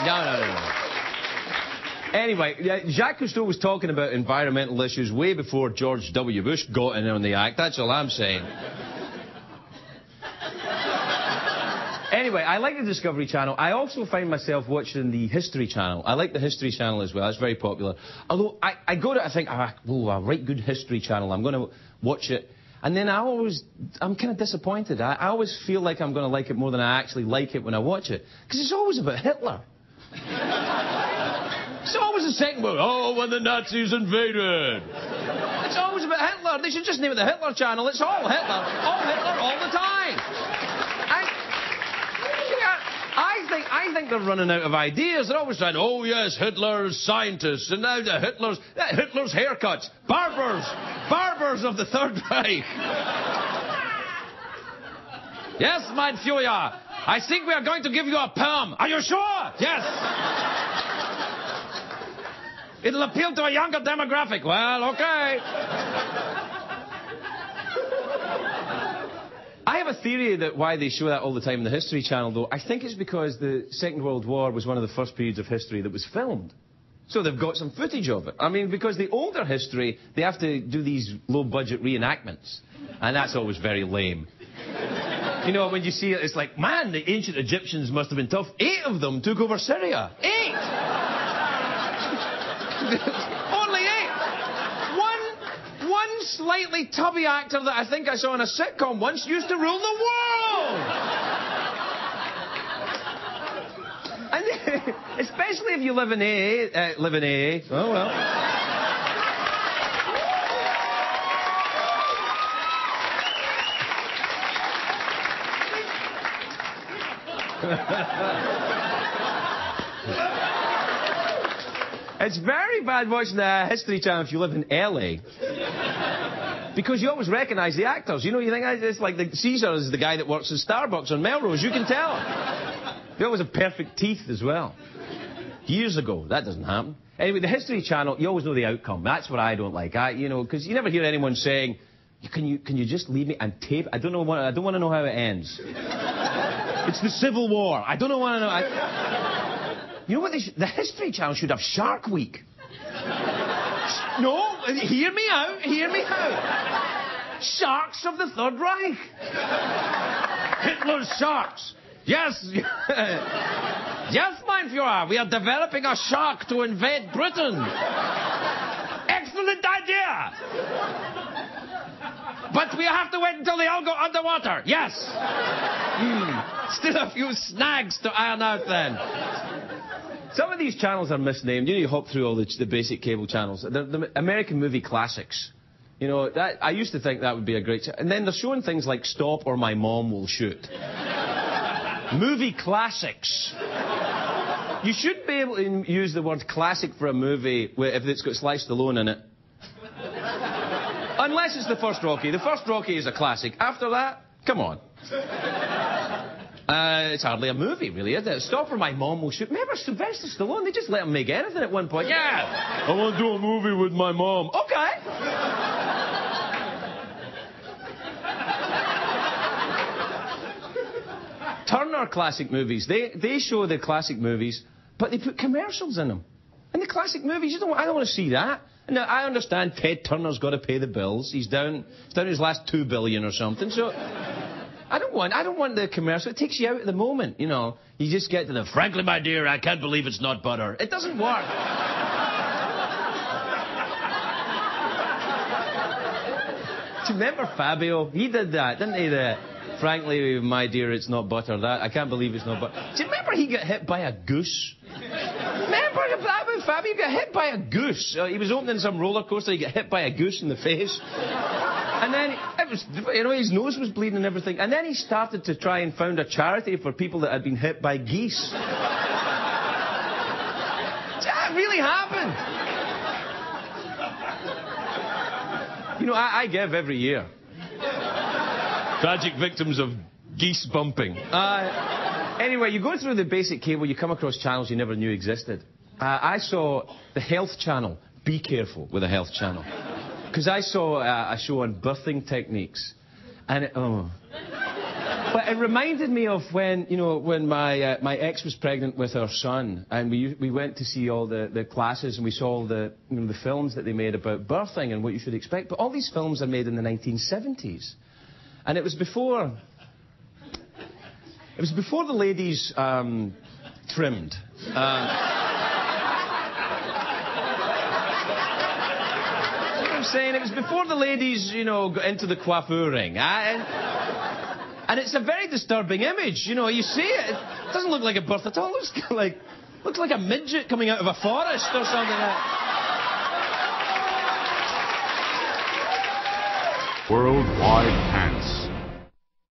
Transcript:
No. Anyway, Jacques Cousteau was talking about environmental issues way before George W. Bush got in on the act. That's all I'm saying. Anyway, I like the Discovery Channel. I also find myself watching the History Channel. I like the History Channel as well. It's very popular. Although, I go to it, I think, a right good History Channel. I'm going to watch it. And then I'm kind of disappointed. I always feel like I'm going to like it more than I actually like it when I watch it. Because it's always about Hitler. It's always the second one. Oh, when the Nazis invaded. It's always about Hitler. They should just name it the Hitler Channel. It's all Hitler. All Hitler all the time. I think they're running out of ideas. They're always saying, oh, yes, Hitler's scientists, and now Hitler's haircuts. Barbers of the Third Reich. Yes, mein Führer, I think we are going to give you a poem. Are you sure? Yes. It'll appeal to a younger demographic. Well, okay. I have a theory that why they show that all the time in the History Channel, though. I think it's because the Second World War was one of the first periods of history that was filmed. So they've got some footage of it. I mean, because the older history, they have to do these low-budget reenactments. And that's always very lame. You know, when you see it, it's like, man, the ancient Egyptians must have been tough. 8 of them took over Syria. 8! Only 8! One slightly tubby actor that I think I saw in a sitcom once used to rule the world! And especially if you live in AA. Oh, well. It's very bad watching the History Channel if you live in LA. Because you always recognise the actors. You know, you think it's like Caesar is the guy that works at Starbucks on Melrose. You can tell. They always have perfect teeth as well. Years ago, that doesn't happen. Anyway, the History Channel, you always know the outcome. That's what I don't like. You know, because you never hear anyone saying, can you just leave me and tape? I don't want to know how it ends. It's the Civil War. I don't want to know. You know what? The History Channel should have Shark Week. No, hear me out. Sharks of the Third Reich. Hitler's sharks. Yes. Yes, mein Führer, we are developing a shark to invade Britain. Excellent idea. But we have to wait until they all go underwater. Yes. Still a few snags to iron out then. Some of these channels are misnamed. You know, you hop through all the basic cable channels. The American movie classics. You know, I used to think that would be a great... And then they're showing things like Stop or My Mom Will Shoot. Movie classics. You should be able to use the word classic for a movie if it's got Sly Stallone in it. Unless it's the first Rocky. The first Rocky is a classic. After that, come on. It's hardly a movie, really, is it? Stop or My Mom Will Shoot. Remember Sylvester Stallone? They just let him make anything at one point. Yeah! I want to do a movie with my mom. Okay! Turner classic movies. They show the classic movies, but they put commercials in them. And the classic movies, I don't want to see that. Now, I understand Ted Turner's got to pay the bills. He's down to his last $2 billion or something, so... I don't want the commercial. It takes you out of the moment, you know. You just get to the, frankly, my dear, I can't believe it's not butter. It doesn't work. Do you remember Fabio? He did that, didn't he? Frankly, my dear, it's not butter. I can't believe it's not butter. Do you remember he got hit by a goose? Remember about Fabio? He got hit by a goose. He was opening some roller coaster. He got hit by a goose in the face. And then, his nose was bleeding and everything. And then he started to try and found a charity for people that had been hit by geese. That really happened. You know, I give every year. Tragic victims of geese bumping. Anyway, you go through the basic cable, you come across channels you never knew existed. I saw the Health Channel. Be careful with the Health Channel. Because I saw a show on birthing techniques. And But it reminded me of when, you know, when my ex was pregnant with our son, and we went to see all the classes, and we saw all the, you know, the films that they made about birthing and what you should expect. But all these films are made in the 1970s. And it was before the ladies trimmed. I'm saying it was before the ladies, you know, got into the coiffeuring. And it's a very disturbing image, you know. You see it, it doesn't look like a birth at all. It looks like a midget coming out of a forest or something like that. Worldwide Pants.